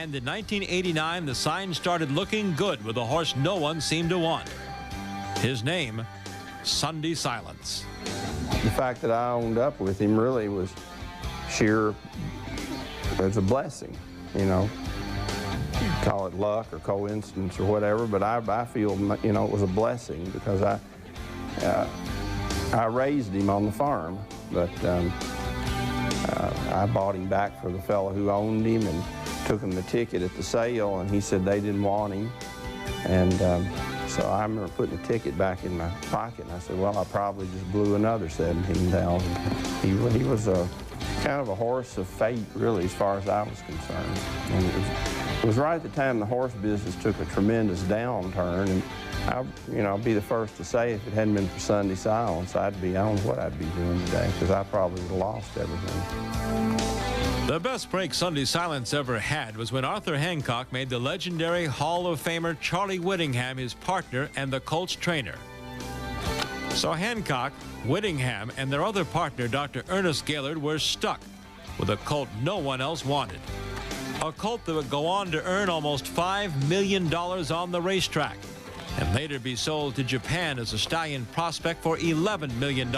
And in 1989, the sign started looking good with a horse no one seemed to want. His name, Sunday Silence. The fact that I owned up with him really was sheer, as a blessing, you know. Call it luck or coincidence or whatever, but I feel, you know, it was a blessing because I raised him on the farm, but I bought him back for the fellow who owned him and took him the ticket at the sale, and he said they didn't want him. And so I remember putting the ticket back in my pocket, and I said, well, I probably just blew another $17,000. He was a kind of a horse of fate, really, as far as I was concerned. And it was right at the time the horse business took a tremendous downturn, and I'll be the first to say if it hadn't been for Sunday Silence, I'd be on what I'd be doing today, because I probably would have lost everything. The best break Sunday Silence ever had was when Arthur Hancock made the legendary Hall of Famer Charlie Whittingham his partner and the colt's trainer. So Hancock, Whittingham, and their other partner, Dr. Ernest Gaylord, were stuck with a colt no one else wanted. A colt that would go on to earn almost $5 million on the racetrack and later be sold to Japan as a stallion prospect for $11 million.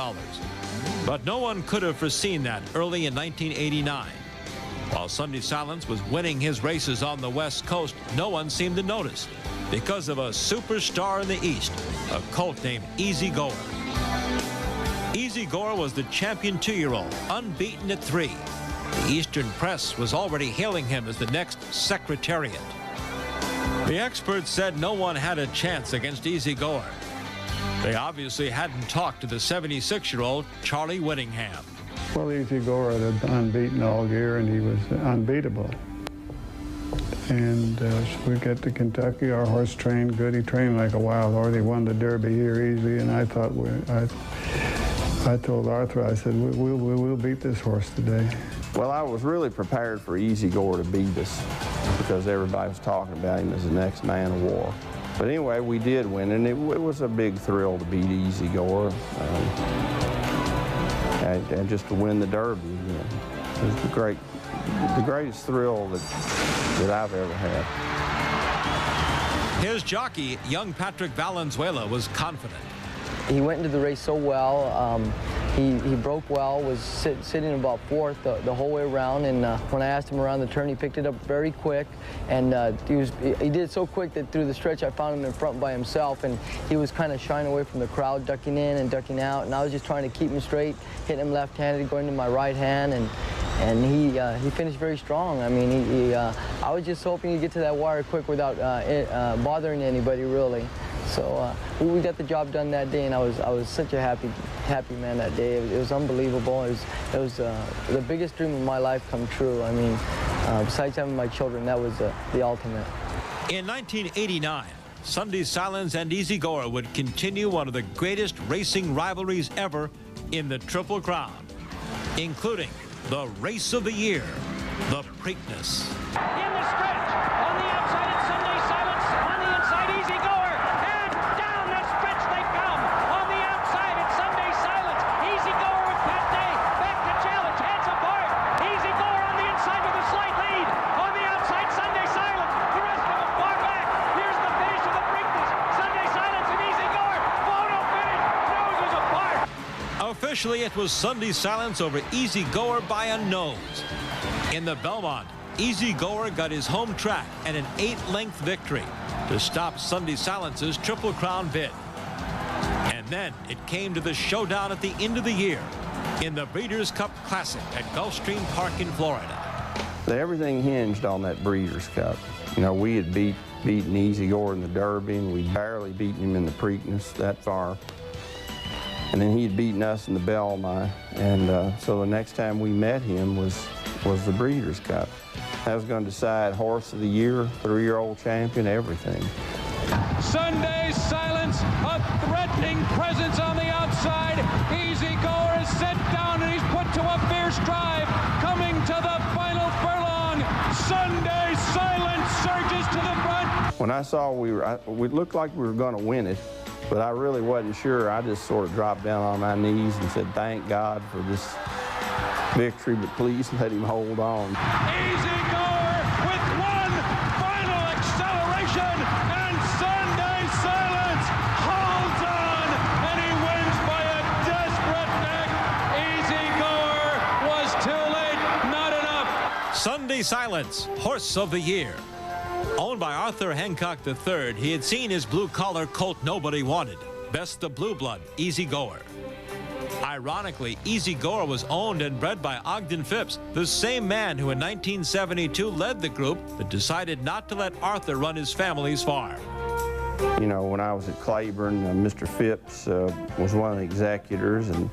But no one could have foreseen that early in 1989. While Sunday Silence was winning his races on the West Coast, no one seemed to notice because of a superstar in the East, a colt named Easy Goer. Easy Goer was the champion 2-year-old, unbeaten at 3. The Eastern press was already hailing him as the next Secretariat. The experts said no one had a chance against Easy Goer. They obviously hadn't talked to the 76-year-old Charlie Whittingham. Well, Easy Goer had been unbeaten all year, and he was unbeatable. And so we get to Kentucky. Our horse trained good. He trained like a wild horse. He won the Derby here easy, and I thought, I told Arthur, I said, we'll beat this horse today. Well, I was really prepared for Easy Goer to beat us because everybody was talking about him as the next man of war. But anyway, we did win, and it was a big thrill to beat Easy Goer. And just to win the Derby, you know, it was the greatest thrill that I've ever had. His jockey, young Patrick Valenzuela, was confident. He went into the race so well. He broke well, was sitting about 4th the whole way around, and when I asked him around the turn, he picked it up very quick, and he did it so quick that through the stretch I found him in front by himself, and he was kind of shying away from the crowd, ducking in and ducking out, and I was just trying to keep him straight, hitting him left-handed, going to my right hand, and he finished very strong. I mean, I was just hoping he'd get to that wire quick without bothering anybody, really. So we got the job done that day, and I was such a happy man that day. It was unbelievable. It was the biggest dream of my life come true. I mean, besides having my children, that was the ultimate. In 1989, Sunday Silence and Easy Goer would continue one of the greatest racing rivalries ever in the Triple Crown, including the race of the year, the Preakness. In the stretch, on the outside it's Sunday Silence, on the inside Easy Goer, and down the stretch they come. On the outside it's Sunday Silence, Easy Goer with Pat Day, back to challenge, heads apart. Easy Goer on the inside with a slight lead. On the outside Sunday Silence, the rest of them far back. Here's the finish of the Preakness, Sunday Silence and Easy Goer, photo finish, noses apart. Officially, it was Sunday Silence over Easy Goer by a nose. In the Belmont, Easy Goer got his home track and an 8-length victory to stop Sunday Silence's Triple Crown bid. And then it came to the showdown at the end of the year in the Breeders' Cup Classic at Gulfstream Park in Florida. Everything hinged on that Breeders' Cup. You know, we had beaten Easy Goer in the Derby, and we'd barely beaten him in the Preakness that far. And then he'd beaten us in the Belmont, and so the next time we met him was the Breeders' Cup. That was going to decide Horse of the Year, 3-year-old champion, everything. Sunday Silence, a threatening presence on the outside. Easy Goer is set down and he's put to a fierce drive. Coming to the final furlong, Sunday Silence surges to the front. When I saw we looked like we were going to win it, but I really wasn't sure. I just sort of dropped down on my knees and said, thank God for this victory, but please let him hold on. Easy Goer with 1 Sunday Silence, Horse of the Year. Owned by Arthur Hancock III, he had seen his blue-collar colt nobody wanted. Best of Blue Blood, Easy Goer. Ironically, Easy Goer was owned and bred by Ogden Phipps, the same man who in 1972 led the group that decided not to let Arthur run his family's farm. You know, when I was at Claiborne, Mr. Phipps was one of the executors, and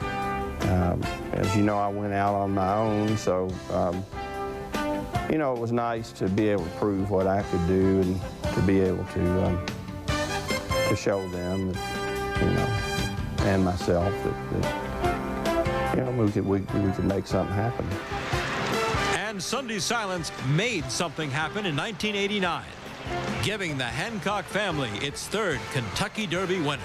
as you know, I went out on my own, so you know, it was nice to be able to prove what I could do and to be able to show them, that, you know, and myself that you know, we could make something happen. And Sunday Silence made something happen in 1989, giving the Hancock family its third Kentucky Derby winner.